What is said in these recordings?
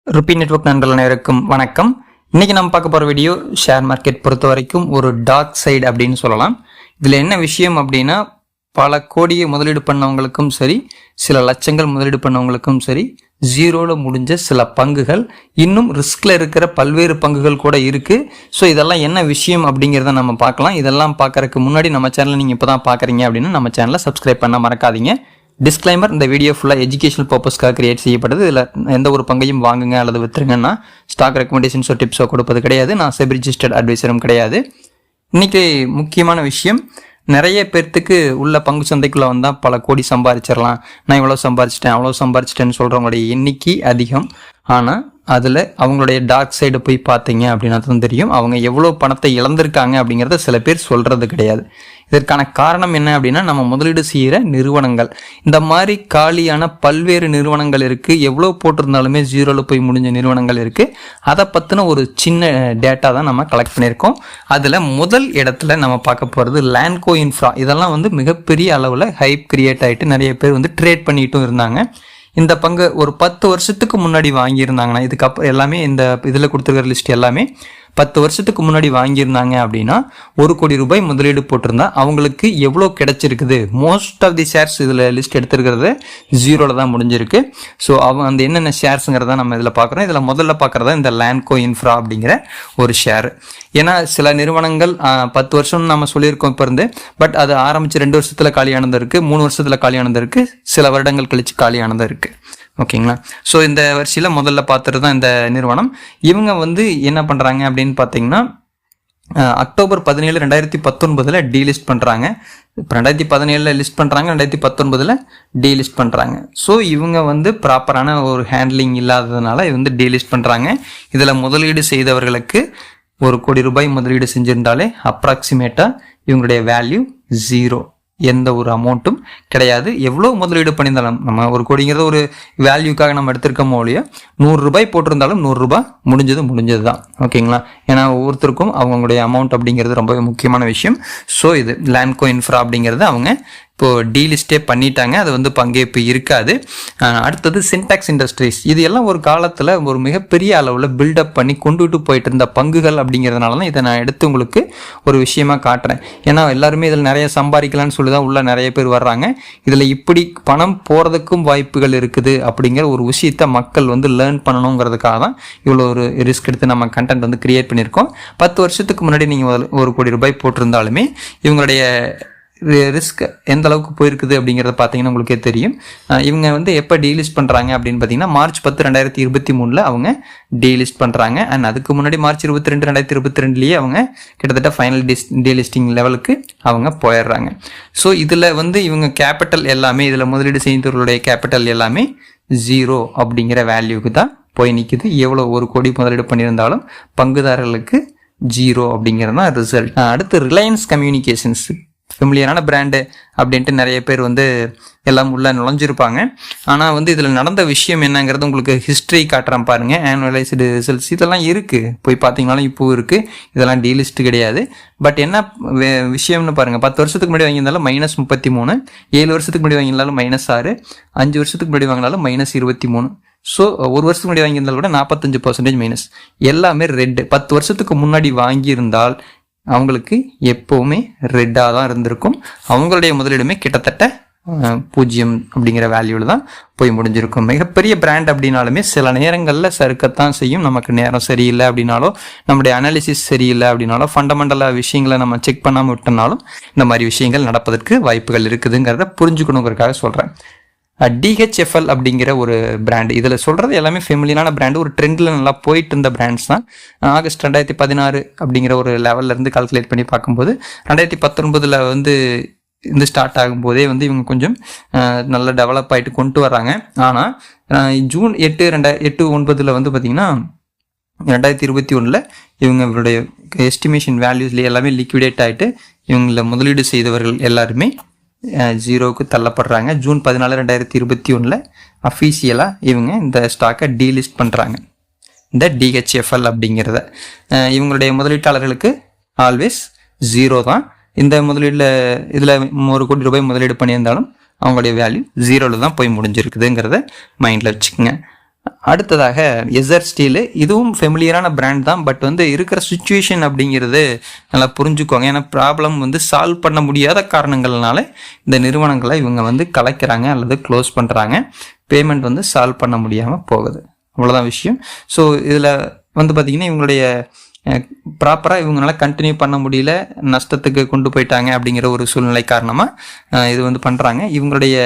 Rupee network நண்பர்கள் அனைவருக்கும் வணக்கம். இன்னைக்கு நம்ம பார்க்க போற வீடியோ ஷேர் மார்க்கெட் பொறுத்த வரைக்கும் ஒரு டார்க் சைடு அப்படின்னு சொல்லலாம். இதுல என்ன விஷயம் அப்படின்னா, பல கோடியை முதலீடு பண்ணவங்களுக்கும் சரி, சில லட்சங்கள் முதலீடு பண்ணவங்களுக்கும் சரி, ஜீரோல முடிஞ்ச சில பங்குகள், இன்னும் ரிஸ்க்ல இருக்கிற பல்வேறு பங்குகள் கூட இருக்கு. ஸோ இதெல்லாம் என்ன விஷயம் அப்படிங்கிறத நம்ம பார்க்கலாம். இதெல்லாம் பார்க்கறதுக்கு முன்னாடி நம்ம சேனலை நீங்க இப்பதான் பாக்குறீங்க அப்படின்னா நம்ம சேனலை சப்ஸ்கிரைப் பண்ண மறக்காதீங்க. டிஸ்க்ளைமர், இந்த வீடியோ ஃபுல்லாக எஜுகேஷனல் பர்பஸ்க்காக கிரியேட் செய்யப்படுது. இதில் எந்த ஒரு பங்கையும் வாங்குங்க அல்லது விற்றுங்கன்னா ஸ்டாக் ரெக்கமெண்டேஷன்ஸோ டிப்ஸோ கொடுப்பது கிடையாது. நான் செபி ரிஜிஸ்டர்ட் அட்வைசரும் கிடையாது. இன்னைக்கு முக்கியமான விஷயம், நிறைய பேர்த்துக்கு உள்ள பங்கு சந்தைக்குள்ளே வந்தால் பல கோடி சம்பாதிச்சிடலாம், நான் இவ்வளோ சம்பாதிச்சிட்டேன் அவ்வளோ சம்பாதிச்சிட்டேன்னு சொல்கிறவங்களுடைய எண்ணிக்கை அதிகம். ஆனால் அதில் அவங்களுடைய டார்க் சைடு போய் பார்த்தீங்க அப்படின்னா தான் தெரியும் அவங்க எவ்வளோ பணத்தை இழந்திருக்காங்க அப்படிங்கிறத சில பேர் சொல்கிறது கிடையாது. இதற்கான காரணம் என்ன அப்படின்னா, நம்ம முதலீடு செய்கிற நிறுவனங்கள், இந்த மாதிரி காலியான பல்வேறு நிறுவனங்கள் இருக்குது. எவ்வளோ போட்டிருந்தாலுமே ஜீரோவில் போய் முடிஞ்ச நிறுவனங்கள் இருக்குது. அதை பற்றின ஒரு சின்ன டேட்டா தான் நம்ம கலெக்ட் பண்ணியிருக்கோம். அதில் முதல் இடத்துல நம்ம பார்க்க போகிறது லேண்ட்கோ இன்ஃப்ரா. இதெல்லாம் மிகப்பெரிய அளவில் ஹைப் கிரியேட் ஆகிட்டு நிறைய பேர் ட்ரேட் பண்ணிட்டும் இருந்தாங்க. இந்த பங்கு ஒரு 10 வருஷத்துக்கு முன்னாடி வாங்கியிருந்தாங்கன்னா, இதுக்கப்புறம் எல்லாமே இந்த இதில் கொடுத்துருக்கிற லிஸ்ட் எல்லாமே 10 வருஷத்துக்கு முன்னாடி வாங்கியிருந்தாங்க அப்படின்னா 1 கோடி ரூபாய் முதலீடு போட்டிருந்தா அவங்களுக்கு எவ்வளோ கிடைச்சிருக்குது. மோஸ்ட் ஆஃப் தி ஷேர்ஸ் இதில் லிஸ்ட் எடுத்துருக்கிறது ஜீரோவில் தான் முடிஞ்சிருக்கு. ஸோ அந்த என்னென்ன ஷேர்ஸுங்கிறத நம்ம இதில் பார்க்குறோம். இதில் முதல்ல பார்க்குறதா இந்த லேண்ட்கோ இன்ஃப்ரா அப்படிங்கிற ஒரு ஷேர். ஏன்னா சில நிறுவனங்கள் 10 வருஷம் நம்ம சொல்லியிருக்கோம் இப்போ இருந்து, பட் அது ஆரம்பித்து 2 வருஷத்தில் காலியானது இருக்குது, 3 வருஷத்தில் காலியானது இருக்குது, சில வருடங்கள் கழித்து காலியானது இருக்குது. ஓகேங்களா. ஸோ இந்த வரிசையில் முதல்ல பார்த்துட்டு தான் இந்த நிறுவனம். இவங்க என்ன பண்ணுறாங்க அப்படின்னு பார்த்தீங்கன்னா, அக்டோபர் 17, 2019 டீலிஸ்ட் பண்ணுறாங்க. இப்போ 2017 லிஸ்ட் பண்ணுறாங்க, 2019 டீலிஸ்ட் பண்ணுறாங்க. ஸோ இவங்க ப்ராப்பரான ஒரு ஹேண்ட்லிங் இல்லாததுனால டீலிஸ்ட் பண்ணுறாங்க. இதில் முதலீடு செய்தவர்களுக்கு 1 கோடி ரூபாய் முதலீடு செஞ்சிருந்தாலே அப்ராக்சிமேட்டாக இவங்களுடைய வேல்யூ ஜீரோ, எந்த ஒரு அமௌண்ட்டும் கிடையாது. எவ்வளோ முதலீடு பண்ணியிருந்தாலும், நம்ம 1 கோடிங்கிறத ஒரு வேல்யூக்காக நம்ம எடுத்திருக்கோமோ இல்லையா, 100 ரூபாய் போட்டிருந்தாலும் 100 ரூபாய் முடிஞ்சது தான். ஓகேங்களா. ஏன்னா ஒவ்வொருத்தருக்கும் அவங்களுடைய அமௌண்ட் அப்படிங்கிறது ரொம்ப முக்கியமான விஷயம். ஸோ இது லேண்ட்கோ இன்ஃப்ரா அப்படிங்கிறது அவங்க இப்போது டீலிஸ்டே பண்ணிட்டாங்க. அது பங்கே இப்போ இருக்காது. அடுத்தது சின்டாக்ஸ் இண்டஸ்ட்ரீஸ். இது எல்லாம் ஒரு காலத்தில் ஒரு மிகப்பெரிய அளவில் பில்டப் பண்ணி கொண்டுட்டு போயிட்டு இருந்த பங்குகள் அப்படிங்கிறதுனால தான் இதை நான் எடுத்து உங்களுக்கு ஒரு விஷயமா காட்டுறேன். ஏன்னா எல்லாருமே இதில் நிறைய சம்பாதிக்கலான்னு சொல்லி தான் உள்ள நிறைய பேர் வர்றாங்க. இதில் இப்படி பணம் போகிறதுக்கும் வாய்ப்புகள் இருக்குது அப்படிங்கிற ஒரு விஷயத்தை மக்கள் லேர்ன் பண்ணணுங்கிறதுக்காக தான் இவ்வளோ ஒரு ரிஸ்க் எடுத்து நம்ம கண்டென்ட் கிரியேட் பண்ணியிருக்கோம். 10 வருஷத்துக்கு முன்னாடி நீங்கள் 1 கோடி ரூபாய் போட்டிருந்தாலுமே இவங்களுடைய ரிஸ்க் எந்த அளவுக்கு போயிருக்குது அப்படிங்கிறத பார்த்தீங்கன்னா உங்களுக்கே தெரியும். இவங்க எப்போ டீலிஸ்ட் பண்ணுறாங்க அப்படின்னு பார்த்தீங்கன்னா, மார்ச் 10, 2023 அவங்க டீலிஸ்ட் பண்ணுறாங்க. அண்ட் அதுக்கு முன்னாடி மார்ச் 22, 2022 அவங்க கிட்டத்தட்ட ஃபைனல் டீலிஸ்டிங் லெவலுக்கு அவங்க போயிடுறாங்க. ஸோ இதில் இவங்க கேபிட்டல் எல்லாமே, இதில் முதலீடு செய்தவர்களுடைய கேபிட்டல் எல்லாமே ஜீரோ அப்படிங்கிற வேல்யூக்கு தான் போய் நிற்குது. எவ்வளோ 1 கோடி முதலீடு பண்ணியிருந்தாலும் பங்குதாரர்களுக்கு ஜீரோ அப்படிங்கிறது தான் ரிசல்ட். அடுத்து ரிலையன்ஸ் கம்யூனிகேஷன்ஸ், ஃபெமிலியரான பிராண்டு அப்படின்ட்டு நிறைய பேர் எல்லாம் உள்ள நுழைஞ்சிருப்பாங்க. ஆனால் இதில் நடந்த விஷயம் என்னங்கிறது உங்களுக்கு ஹிஸ்ட்ரி காட்டுறேன் பாருங்கள். ஆனுவலைஸ்டு ரிசல்ட்ஸ் இதெல்லாம் இருக்குது, போய் பார்த்தீங்கனாலும் இப்போ இருக்குது. இதெல்லாம் டீலிஸ்ட் கிடையாது. பட் என்ன விஷயம்னு பாருங்கள், 10 வருஷத்துக்கு முன்னாடி வாங்கியிருந்தாலும் -33, 7 வருஷத்துக்கு முன்னாடி வாங்கியிருந்தாலும் -6, 5 வருஷத்துக்கு முன்னாடி வாங்கினாலும் -23. ஸோ 1 வருஷத்துக்கு முன்னாடி வாங்கியிருந்தாலும் கூட 45% மைனஸ். எல்லாமே ரெட்டு. 10 வருஷத்துக்கு முன்னாடி வாங்கியிருந்தால் அவங்களுக்கு எப்போவுமே ரெட்டாக தான் இருந்திருக்கும். அவங்களுடைய முதலீடுமே கிட்டத்தட்ட 0 அப்படிங்கிற வேல்யூவில் தான் போய் முடிஞ்சிருக்கும். மிகப்பெரிய பிராண்ட் அப்படின்னாலுமே சில நேரங்களில் சறுக்கத்தான் செய்யும். நமக்கு நேரம் சரியில்லை அப்படின்னாலோ, நம்முடைய அனாலிசிஸ் சரியில்லை அப்படின்னாலோ, ஃபண்டமெண்டலாக விஷயங்களை நம்ம செக் பண்ணாமல் விட்டனாலும் இந்த மாதிரி விஷயங்கள் நடப்பதற்கு வாய்ப்புகள் இருக்குதுங்கிறத புரிஞ்சுக்கணுங்கிறதுக்காக சொல்கிறேன். DHFL அப்படிங்கிற ஒரு பிராண்டு, இதில் சொல்கிறது எல்லாமே ஃபெமிலியரான பிராண்டு, ஒரு ட்ரெண்டில் நல்லா போயிட்டு இருந்த பிராண்ட்ஸ் தான். ஆகஸ்ட் 2016 அப்படிங்கிற ஒரு லெவல்லேருந்து கால்குலேட் பண்ணி பார்க்கும்போது 2019 ஸ்டார்ட் ஆகும்போதே இவங்க கொஞ்சம் நல்லா டெவலப் ஆகிட்டு கொண்டு வர்றாங்க. ஆனால் ஜூன் 8, 2009 பார்த்தீங்கன்னா 2021 இவங்களுடைய எஸ்டிமேஷன் வேல்யூஸ்லேயே எல்லாமே லிக்விடேட் ஆகிட்டு இவங்கள முதலீடு செய்தவர்கள் எல்லாருமே ஜீரோவுக்கு தள்ளப்படுறாங்க. ஜூன் 14, 2021 அஃபீஷியலாக இவங்க இந்த ஸ்டாக்கை டீலிஸ்ட் பண்ணுறாங்க, இந்த DHFL அப்படிங்கிறத. இவங்களுடைய முதலீட்டாளர்களுக்கு ஆல்வேஸ் ஜீரோ தான். இந்த முதலீடில் இதில் 1 கோடி ரூபாய் முதலீடு பண்ணியிருந்தாலும் அவங்களுடைய வேல்யூ ஜீரோவில் தான் போய் முடிஞ்சிருக்குதுங்கிறத மைண்டில் வச்சுக்கோங்க. அடுத்ததாக எஸ்ஆர் ஸ்டீலு, இதுவும் ஃபெமிலியரான பிராண்ட் தான். பட் வந்து இருக்கிற சுச்சுவேஷன் அப்படிங்கிறது நல்லா புரிஞ்சுக்கோங்க. ஏன்னா ப்ராப்ளம் வந்து சால்வ் பண்ண முடியாத காரணங்கள்னால இந்த நிறுவனங்களை இவங்க வந்து கலைக்கிறாங்க அல்லது க்ளோஸ் பண்ணுறாங்க. பேமெண்ட் வந்து சால்வ் பண்ண முடியாமல் போகுது, அவ்வளோதான் விஷயம். ஸோ இதில் வந்து பார்த்திங்கன்னா இவங்களுடைய ப்ராப்பராக இவங்களால கண்டினியூ பண்ண முடியல, நஷ்டத்துக்கு கொண்டு போயிட்டாங்க அப்படிங்கிற ஒரு சூழ்நிலை காரணமாக இது வந்து பண்ணுறாங்க. இவங்களுடைய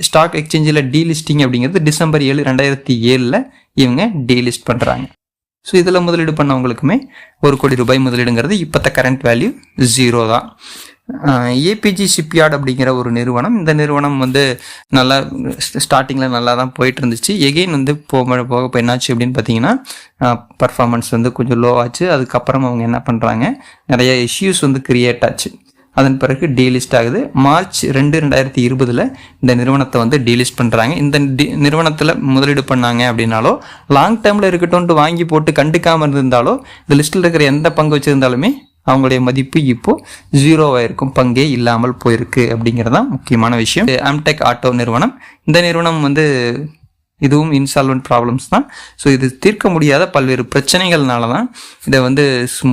ஸ்டாக் எக்ஸ்சேஞ்சில் டீலிஸ்டிங் அப்படிங்கிறது December 7, 2007 இவங்க டீலிஸ்ட் பண்ணுறாங்க. ஸோ இதில் முதலீடு பண்ணவங்களுக்குமே ₹1 கோடி முதலீடுங்கிறது இப்போத்த கரண்ட் வேல்யூ 0 தான். ஏபிஜி ஷிப்யார்ட் அப்படிங்கிற ஒரு நிறுவனம், இந்த நிறுவனம் வந்து நல்லா ஸ்டார்டிங்கில் நல்லா தான் போயிட்டு இருந்துச்சு. எகெயின் வந்து போக என்னாச்சு அப்படின்னு பார்த்தீங்கன்னா பர்ஃபார்மன்ஸ் வந்து கொஞ்சம் லோ ஆச்சு. அதுக்கப்புறம் அவங்க என்ன பண்ணுறாங்க, நிறைய இஷ்யூஸ் வந்து கிரியேட் ஆச்சு. அதன் பிறகு டீலிஸ்ட் ஆகுது. March 2, 2020 இந்த நிறுவனத்தை வந்து டீலிஸ்ட் பண்ணுறாங்க. இந்த நிறுவனத்தில் முதலீடு பண்ணாங்க அப்படின்னாலோ, லாங் டேர்மில் இருக்கட்டும்ட்டு வாங்கி போட்டு கண்டுக்காமல் இருந்தாலோ, இந்த லிஸ்ட்டில் இருக்கிற எந்த பங்கு வச்சுருந்தாலுமே அவங்களுடைய மதிப்பு இப்போ 0 இருக்கும், பங்கே இல்லாமல் போயிருக்கு அப்படிங்கிறதான் முக்கியமான விஷயம். ஆம்டெக் ஆட்டோ நிறுவனம், இந்த நிறுவனம் வந்து இதுவும் இன்சால்வெண்ட் ப்ராப்ளம்ஸ் தான். ஸோ இது தீர்க்க முடியாத பல்வேறு பிரச்சனைகள்னால தான் இதை வந்து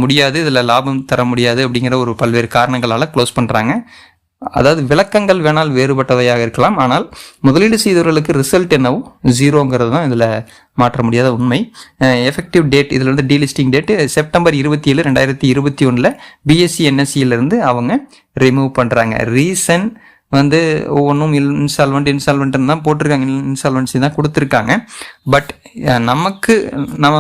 முடியாது, இதில் லாபம் தர முடியாது அப்படிங்கிற ஒரு பல்வேறு காரணங்களால் க்ளோஸ் பண்ணுறாங்க. அதாவது விளக்கங்கள் வேணால் வேறுபட்டவையாக இருக்கலாம், ஆனால் முதலீடு செய்தவர்களுக்கு ரிசல்ட் என்னவோ 0ங்கிறது தான் இதில் மாற்ற முடியாத உண்மை. எஃபெக்டிவ் டேட் இதில் வந்து டீலிஸ்டிங் டேட்டு September 27, 2021 பிஎஸ்சி என்எஸ்சியிலேருந்து அவங்க ரிமூவ் பண்ணுறாங்க. ரீசன் வந்து ஒவ்வொன்றும் இன்சால்வெண்ட்னு தான் போட்டிருக்காங்க, இன்சால்வென்சி தான் கொடுத்துருக்காங்க. பட் நமக்கு நம்ம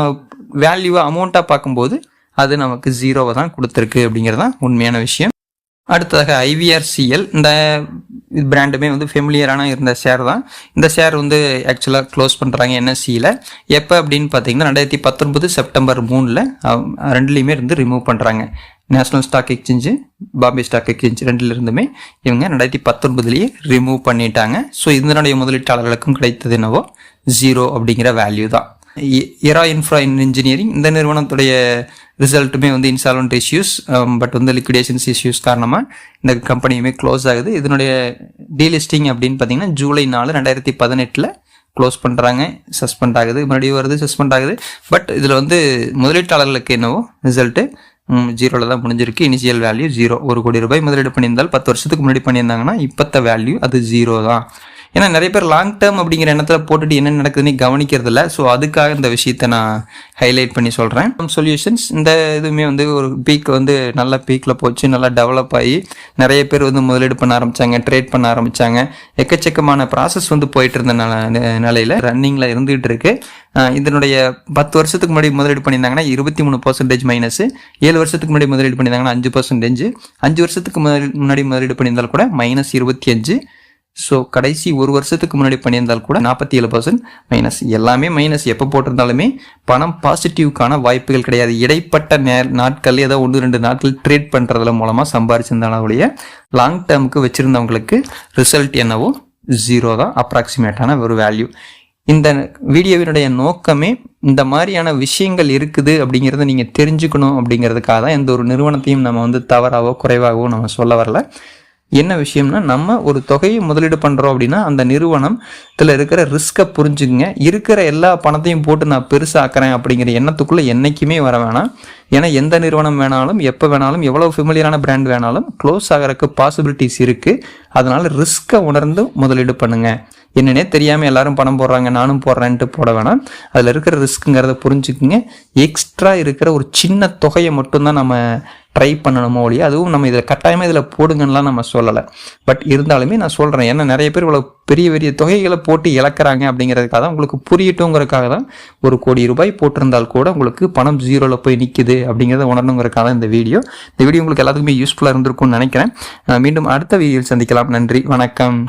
வேல்யூவாக அமௌண்ட்டாக பார்க்கும்போது அது நமக்கு 0 தான் கொடுத்துருக்கு அப்படிங்கிறது தான் உண்மையான விஷயம். அடுத்ததாக IVRCL, இந்த பிராண்டுமே வந்து ஃபெமிலியரான இருந்த ஷேர் தான். இந்த ஷேர் வந்து ஆக்சுவலாக க்ளோஸ் பண்ணுறாங்க என்எஸ்சியில். எப்போ அப்படின்னு பார்த்தீங்கன்னா 2019 September 3 ரெண்டுலேயுமே இருந்து ரிமூவ் பண்ணுறாங்க. National stock exchange, Bombay stock exchange ரெண்டுலேருந்துமே இவங்க 2019 ரிமூவ் பண்ணிட்டாங்க. ஸோ இதனுடைய முதலீட்டாளர்களுக்கும் கிடைத்தது என்னவோ 0 அப்படிங்கிற வேல்யூ தான். எரா இன்ஃப்ரா இன்ஜினியரிங், இந்த நிறுவனத்துடைய ரிசல்ட்டுமே வந்து இன்சால்வெண்ட் இஷ்யூஸ், பட் வந்து லிக்விடேஷன்ஸ் இஷ்யூஸ் காரணமாக இந்த கம்பெனியுமே க்ளோஸ் ஆகுது. இதனுடைய டீலிஸ்டிங் அப்படின்னு பார்த்தீங்கன்னா July 4, 2018 க்ளோஸ் பண்ணுறாங்க. சஸ்பெண்ட் ஆகுது, மறுபடியும் வருது, சஸ்பெண்ட் ஆகுது. பட் இதில் வந்து முதலீட்டாளர்களுக்கு என்னவோ ரிசல்ட்டு 0 தான் முடிஞ்சிருக்கு. Initial value 0. ₹1 கோடி முதலீடு பண்ணியிருந்தால் 10 வருஷத்துக்கு முன்னாடி பண்ணியிருந்தாங்கன்னா இப்போத்த வேல்யூ அது 0 தான். ஏன்னா நிறைய பேர் லாங் டேர்ம் அப்படிங்கிற எண்ணத்தில் போட்டுட்டு என்ன நடக்குதுன்னு கவனிக்கிறது இல்லை. ஸோ அதுக்காக இந்த விஷயத்தை நான் ஹைலைட் பண்ணி சொல்கிறேன். சொல்யூஷன்ஸ், இந்த இதுவுமே வந்து ஒரு பீக் வந்து நல்ல பீக்கில் போச்சு, நல்லா டெவலப் ஆகி நிறைய பேர் வந்து முதலீடு பண்ண ஆரம்பித்தாங்க, ட்ரேட் பண்ண ஆரம்பித்தாங்க. எக்கச்சக்கமான ப்ராசஸ் வந்து போயிட்டு இருந்த நிலையில் ரன்னிங்கில் இருந்துகிட்டு இருக்கு. இதனுடைய 10 வருஷத்துக்கு முன்னாடி முதலீடு பண்ணியிருந்தாங்கன்னா 23% மைனஸ், 7 வருஷத்துக்கு முன்னாடி முதலீடு பண்ணியிருந்தாங்கன்னா 5%, 5 வருஷத்துக்கு முன்னாடி முதலீடு பண்ணியிருந்தால் கூட -25. ஸோ கடைசி 1 வருஷத்துக்கு முன்னாடி பண்ணியிருந்தால் கூட 47% மைனஸ். எல்லாமே மைனஸ். எப்போ போட்டிருந்தாலுமே பணம் பாசிட்டிவ்க்கான வாய்ப்புகள் கிடையாது. இடைப்பட்ட நாட்கள் ஏதோ 1-2 நாட்கள் ட்ரேட் பண்ணுறதுல மூலமாக சம்பாரிச்சிருந்தாலும் லாங் டேர்முக்கு வச்சுருந்தவங்களுக்கு ரிசல்ட் என்னவோ 0 தான், அப்ராக்சிமேட்டான ஒரு வேல்யூ. இந்த வீடியோவினுடைய நோக்கமே இந்த மாதிரியான விஷயங்கள் இருக்குது அப்படிங்கிறத நீங்கள் தெரிஞ்சுக்கணும் அப்படிங்கிறதுக்காக தான். எந்த ஒரு நிறுவனத்தையும் நம்ம வந்து தவறாகவோ குறைவாகவோ நம்ம சொல்ல வரல. என்ன விஷயம்னா, நம்ம ஒரு தொகையை முதலீடு பண்ணுறோம் அப்படின்னா அந்த நிறுவனத்தில் இருக்கிற ரிஸ்க்கை புரிஞ்சுக்குங்க. இருக்கிற எல்லா பணத்தையும் போட்டு நான் பெருசாக்குறேன் அப்படிங்கிற எண்ணத்துக்குள்ளே என்றைக்குமே வர வேணாம். ஏன்னா எந்த நிறுவனம் வேணாலும், எப்போ வேணாலும், எவ்வளோ ஃபெமிலியரான பிராண்ட் வேணாலும் க்ளோஸ் ஆகிறதுக்கு பாசிபிலிட்டிஸ் இருக்குது. அதனால் ரிஸ்க்கை உணர்ந்து முதலீடு பண்ணுங்கள். என்னன்னே தெரியாமல் எல்லாரும் பணம் போடுறாங்க, நானும் போடுறேன்ட்டு போட வேணாம். அதில் இருக்கிற ரிஸ்க்குங்கிறத புரிஞ்சுக்குங்க. எக்ஸ்ட்ரா இருக்கிற ஒரு சின்ன தொகையை மட்டும்தான் நம்ம ட்ரை பண்ணணுமோ ஒழிய, அதுவும் நம்ம இதில் கட்டாயமாக இதில் போடுங்கன்னெலாம் நம்ம சொல்லலை. பட் இருந்தாலுமே நான் சொல்கிறேன், ஏன்னா நிறைய பேர் இவ்வளோ பெரிய பெரிய தொகைகளை போட்டு இழக்கிறாங்க அப்படிங்கிறதுக்காக தான், உங்களுக்கு புரியட்டுங்கிறதுக்காக தான். ₹1 கோடி போட்டிருந்தால் கூட உங்களுக்கு பணம் 0ல் போய் நிற்குது அப்படிங்கிறத உணரணுங்கிறதுக்காக தான் இந்த வீடியோ. இந்த வீடியோ உங்களுக்கு எல்லாத்துக்குமே யூஸ்ஃபுல்லாக இருந்திருக்கும்னு நினைக்கிறேன். மீண்டும் அடுத்த வீடியோவில் சந்திக்கலாம். நன்றி, வணக்கம்.